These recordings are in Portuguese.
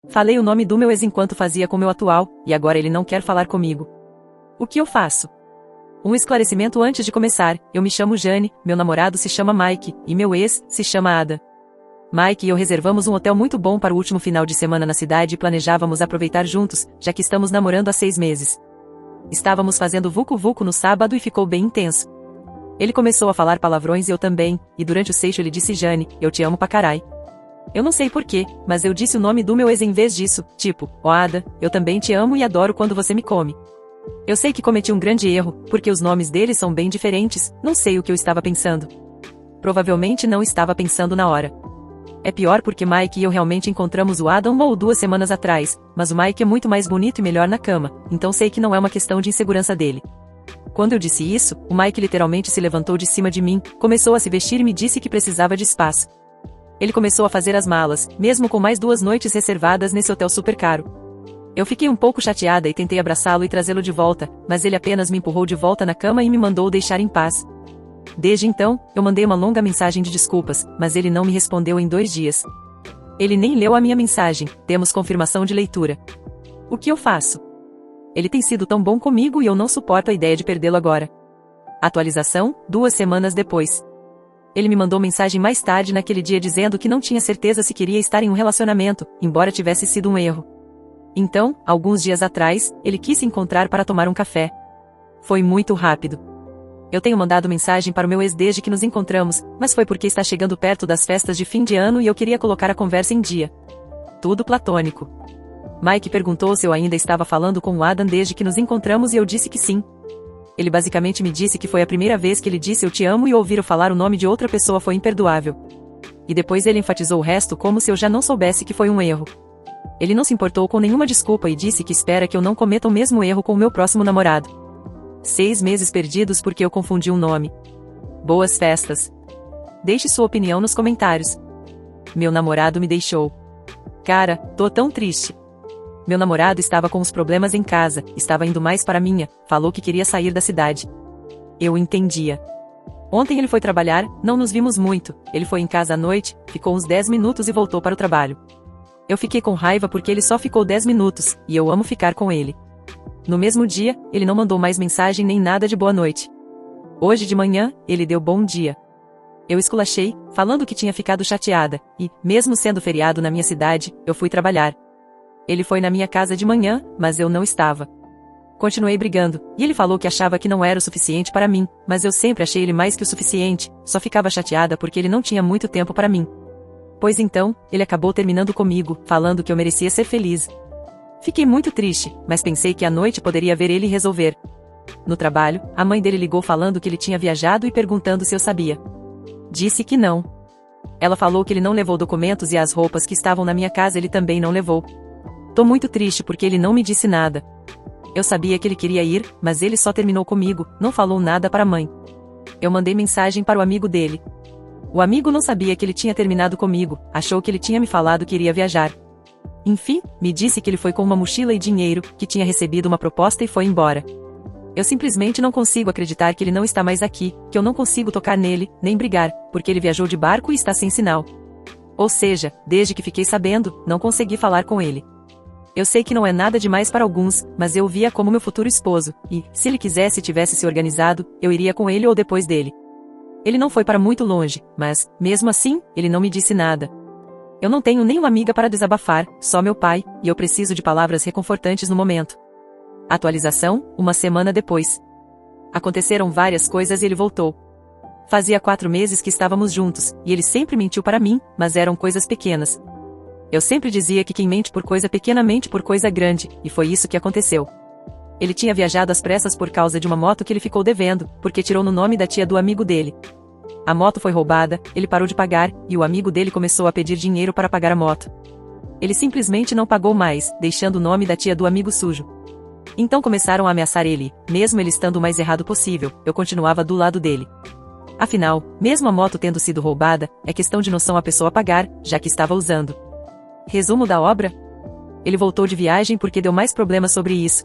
Falei o nome do meu ex enquanto fazia com meu atual, e agora ele não quer falar comigo. O que eu faço? Um esclarecimento antes de começar: eu me chamo Jane, meu namorado se chama Mike, e meu ex se chama Ada. Mike e eu reservamos um hotel muito bom para o último final de semana na cidade e planejávamos aproveitar juntos, já que estamos namorando há 6 meses. Estávamos fazendo vucu-vucu no sábado e ficou bem intenso. Ele começou a falar palavrões e eu também, e durante o seixo ele disse: Jane, eu te amo pra carai. Eu não sei porquê, mas eu disse o nome do meu ex em vez disso, tipo, ó Ada, eu também te amo e adoro quando você me come. Eu sei que cometi um grande erro, porque os nomes deles são bem diferentes, não sei o que eu estava pensando. Provavelmente não estava pensando na hora. É pior porque Mike e eu realmente encontramos o Adam 1 ou 2 semanas atrás, mas o Mike é muito mais bonito e melhor na cama, então sei que não é uma questão de insegurança dele. Quando eu disse isso, o Mike literalmente se levantou de cima de mim, começou a se vestir e me disse que precisava de espaço. Ele começou a fazer as malas, mesmo com mais 2 noites reservadas nesse hotel super caro. Eu fiquei um pouco chateada e tentei abraçá-lo e trazê-lo de volta, mas ele apenas me empurrou de volta na cama e me mandou deixar em paz. Desde então, eu mandei uma longa mensagem de desculpas, mas ele não me respondeu em 2 dias. Ele nem leu a minha mensagem, temos confirmação de leitura. O que eu faço? Ele tem sido tão bom comigo e eu não suporto a ideia de perdê-lo agora. Atualização, 2 semanas depois. Ele me mandou mensagem mais tarde naquele dia dizendo que não tinha certeza se queria estar em um relacionamento, embora tivesse sido um erro. Então, alguns dias atrás, ele quis se encontrar para tomar um café. Foi muito rápido. Eu tenho mandado mensagem para o meu ex desde que nos encontramos, mas foi porque está chegando perto das festas de fim de ano e eu queria colocar a conversa em dia. Tudo platônico. Mike perguntou se eu ainda estava falando com o Adam desde que nos encontramos e eu disse que sim. Ele basicamente me disse que foi a primeira vez que ele disse eu te amo e ouvir eu falar o nome de outra pessoa foi imperdoável. E depois ele enfatizou o resto como se eu já não soubesse que foi um erro. Ele não se importou com nenhuma desculpa e disse que espera que eu não cometa o mesmo erro com o meu próximo namorado. 6 meses perdidos porque eu confundi um nome. Boas festas. Deixe sua opinião nos comentários. Meu namorado me deixou. Cara, tô tão triste. Meu namorado estava com os problemas em casa, estava indo mais para minha, falou que queria sair da cidade. Eu entendia. Ontem ele foi trabalhar, não nos vimos muito, ele foi em casa à noite, ficou uns 10 minutos e voltou para o trabalho. Eu fiquei com raiva porque ele só ficou 10 minutos, e eu amo ficar com ele. No mesmo dia, ele não mandou mais mensagem nem nada de boa noite. Hoje de manhã, ele deu bom dia. Eu esculachei, falando que tinha ficado chateada, e, mesmo sendo feriado na minha cidade, eu fui trabalhar. Ele foi na minha casa de manhã, mas eu não estava. Continuei brigando, e ele falou que achava que não era o suficiente para mim, mas eu sempre achei ele mais que o suficiente, só ficava chateada porque ele não tinha muito tempo para mim. Pois então, ele acabou terminando comigo, falando que eu merecia ser feliz. Fiquei muito triste, mas pensei que à noite poderia ver ele resolver. No trabalho, a mãe dele ligou falando que ele tinha viajado e perguntando se eu sabia. Disse que não. Ela falou que ele não levou documentos e as roupas que estavam na minha casa ele também não levou. Tô muito triste porque ele não me disse nada. Eu sabia que ele queria ir, mas ele só terminou comigo, não falou nada para a mãe. Eu mandei mensagem para o amigo dele. O amigo não sabia que ele tinha terminado comigo, achou que ele tinha me falado que iria viajar. Enfim, me disse que ele foi com uma mochila e dinheiro, que tinha recebido uma proposta e foi embora. Eu simplesmente não consigo acreditar que ele não está mais aqui, que eu não consigo tocar nele, nem brigar, porque ele viajou de barco e está sem sinal. Ou seja, desde que fiquei sabendo, não consegui falar com ele. Eu sei que não é nada demais para alguns, mas eu o via como meu futuro esposo, e, se ele quisesse e tivesse se organizado, eu iria com ele ou depois dele. Ele não foi para muito longe, mas, mesmo assim, ele não me disse nada. Eu não tenho nenhuma amiga para desabafar, só meu pai, e eu preciso de palavras reconfortantes no momento. Atualização, 1 semana depois. Aconteceram várias coisas e ele voltou. Fazia 4 meses que estávamos juntos, e ele sempre mentiu para mim, mas eram coisas pequenas. Eu sempre dizia que quem mente por coisa pequena mente por coisa grande, e foi isso que aconteceu. Ele tinha viajado às pressas por causa de uma moto que ele ficou devendo, porque tirou no nome da tia do amigo dele. A moto foi roubada, ele parou de pagar, e o amigo dele começou a pedir dinheiro para pagar a moto. Ele simplesmente não pagou mais, deixando o nome da tia do amigo sujo. Então começaram a ameaçar ele, mesmo ele estando o mais errado possível, eu continuava do lado dele. Afinal, mesmo a moto tendo sido roubada, é questão de noção a pessoa pagar, já que estava usando. Resumo da obra? Ele voltou de viagem porque deu mais problemas sobre isso.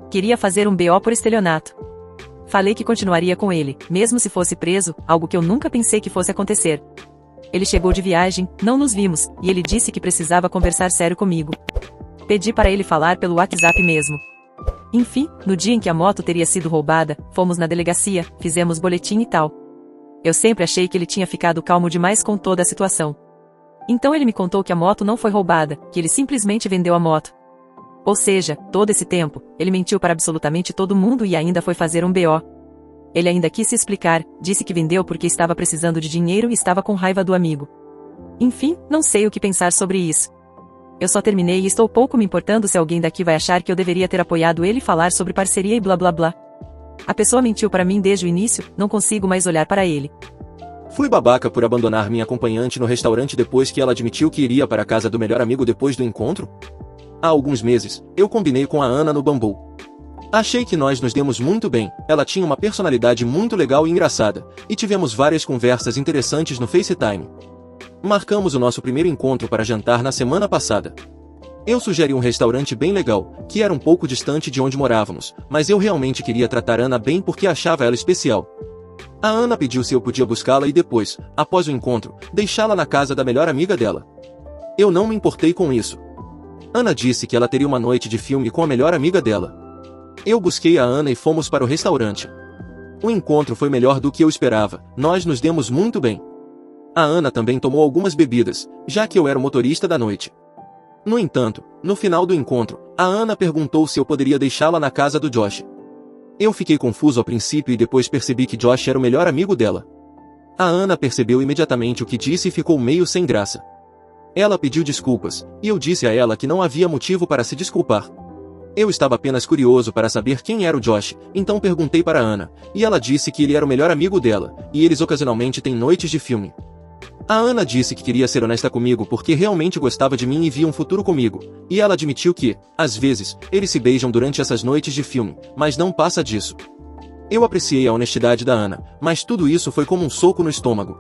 Queria fazer um BO por estelionato. Falei que continuaria com ele, mesmo se fosse preso, algo que eu nunca pensei que fosse acontecer. Ele chegou de viagem, não nos vimos, e ele disse que precisava conversar sério comigo. Pedi para ele falar pelo WhatsApp mesmo. Enfim, no dia em que a moto teria sido roubada, fomos na delegacia, fizemos boletim e tal. Eu sempre achei que ele tinha ficado calmo demais com toda a situação. Então ele me contou que a moto não foi roubada, que ele simplesmente vendeu a moto. Ou seja, todo esse tempo, ele mentiu para absolutamente todo mundo e ainda foi fazer um BO. Ele ainda quis se explicar, disse que vendeu porque estava precisando de dinheiro e estava com raiva do amigo. Enfim, não sei o que pensar sobre isso. Eu só terminei e estou pouco me importando se alguém daqui vai achar que eu deveria ter apoiado ele e falar sobre parceria e blá blá blá. A pessoa mentiu para mim desde o início, não consigo mais olhar para ele. Fui babaca por abandonar minha acompanhante no restaurante depois que ela admitiu que iria para a casa do melhor amigo depois do encontro? Há alguns meses, eu combinei com a Ana no Bumble. Achei que nós nos demos muito bem, ela tinha uma personalidade muito legal e engraçada, e tivemos várias conversas interessantes no FaceTime. Marcamos o nosso primeiro encontro para jantar na semana passada. Eu sugeri um restaurante bem legal, que era um pouco distante de onde morávamos, mas eu realmente queria tratar Ana bem porque achava ela especial. A Ana pediu se eu podia buscá-la e depois, após o encontro, deixá-la na casa da melhor amiga dela. Eu não me importei com isso. Ana disse que ela teria uma noite de filme com a melhor amiga dela. Eu busquei a Ana e fomos para o restaurante. O encontro foi melhor do que eu esperava, nós nos demos muito bem. A Ana também tomou algumas bebidas, já que eu era o motorista da noite. No entanto, no final do encontro, a Ana perguntou se eu poderia deixá-la na casa do Josh. Eu fiquei confuso ao princípio e depois percebi que Josh era o melhor amigo dela. A Ana percebeu imediatamente o que disse e ficou meio sem graça. Ela pediu desculpas, e eu disse a ela que não havia motivo para se desculpar. Eu estava apenas curioso para saber quem era o Josh, então perguntei para Ana, e ela disse que ele era o melhor amigo dela, e eles ocasionalmente têm noites de filme. A Ana disse que queria ser honesta comigo porque realmente gostava de mim e via um futuro comigo, e ela admitiu que, às vezes, eles se beijam durante essas noites de filme, mas não passa disso. Eu apreciei a honestidade da Ana, mas tudo isso foi como um soco no estômago.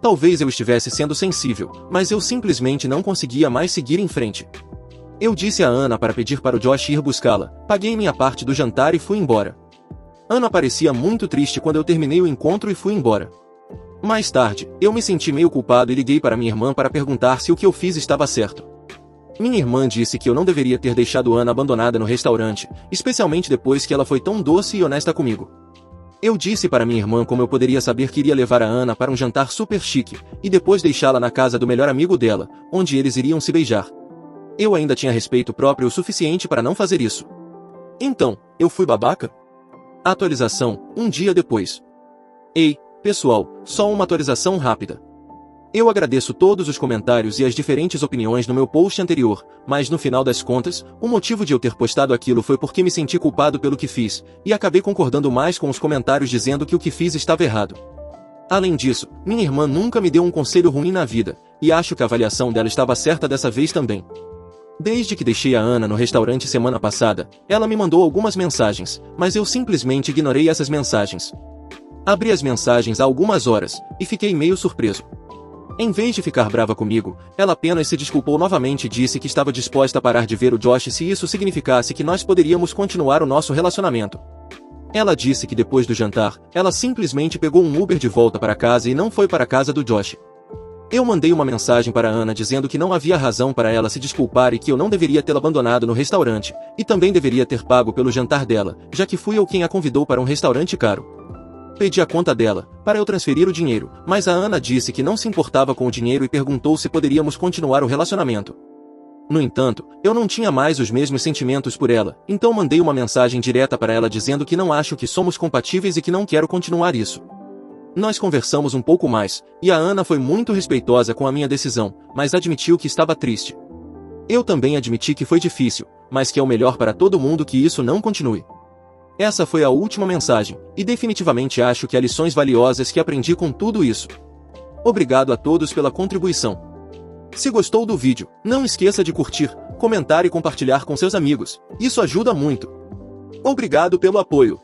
Talvez eu estivesse sendo sensível, mas eu simplesmente não conseguia mais seguir em frente. Eu disse a Ana para pedir para o Josh ir buscá-la, paguei minha parte do jantar e fui embora. Ana parecia muito triste quando eu terminei o encontro e fui embora. Mais tarde, eu me senti meio culpado e liguei para minha irmã para perguntar se o que eu fiz estava certo. Minha irmã disse que eu não deveria ter deixado Ana abandonada no restaurante, especialmente depois que ela foi tão doce e honesta comigo. Eu disse para minha irmã como eu poderia saber que iria levar a Ana para um jantar super chique, e depois deixá-la na casa do melhor amigo dela, onde eles iriam se beijar. Eu ainda tinha respeito próprio o suficiente para não fazer isso. Então, eu fui babaca? Atualização, um dia depois. Ei, pessoal, só uma atualização rápida. Eu agradeço todos os comentários e as diferentes opiniões no meu post anterior, mas no final das contas, o motivo de eu ter postado aquilo foi porque me senti culpado pelo que fiz, e acabei concordando mais com os comentários dizendo que o que fiz estava errado. Além disso, minha irmã nunca me deu um conselho ruim na vida, e acho que a avaliação dela estava certa dessa vez também. Desde que deixei a Ana no restaurante semana passada, ela me mandou algumas mensagens, mas eu simplesmente ignorei essas mensagens. Abri as mensagens há algumas horas, e fiquei meio surpreso. Em vez de ficar brava comigo, ela apenas se desculpou novamente e disse que estava disposta a parar de ver o Josh se isso significasse que nós poderíamos continuar o nosso relacionamento. Ela disse que depois do jantar, ela simplesmente pegou um Uber de volta para casa e não foi para a casa do Josh. Eu mandei uma mensagem para Ana dizendo que não havia razão para ela se desculpar e que eu não deveria tê-la abandonado no restaurante, e também deveria ter pago pelo jantar dela, já que fui eu quem a convidou para um restaurante caro. Pedi a conta dela, para eu transferir o dinheiro, mas a Ana disse que não se importava com o dinheiro e perguntou se poderíamos continuar o relacionamento. No entanto, eu não tinha mais os mesmos sentimentos por ela, então mandei uma mensagem direta para ela dizendo que não acho que somos compatíveis e que não quero continuar isso. Nós conversamos um pouco mais, e a Ana foi muito respeitosa com a minha decisão, mas admitiu que estava triste. Eu também admiti que foi difícil, mas que é o melhor para todo mundo que isso não continue. Essa foi a última mensagem, e definitivamente acho que há lições valiosas que aprendi com tudo isso. Obrigado a todos pela contribuição. Se gostou do vídeo, não esqueça de curtir, comentar e compartilhar com seus amigos, isso ajuda muito. Obrigado pelo apoio.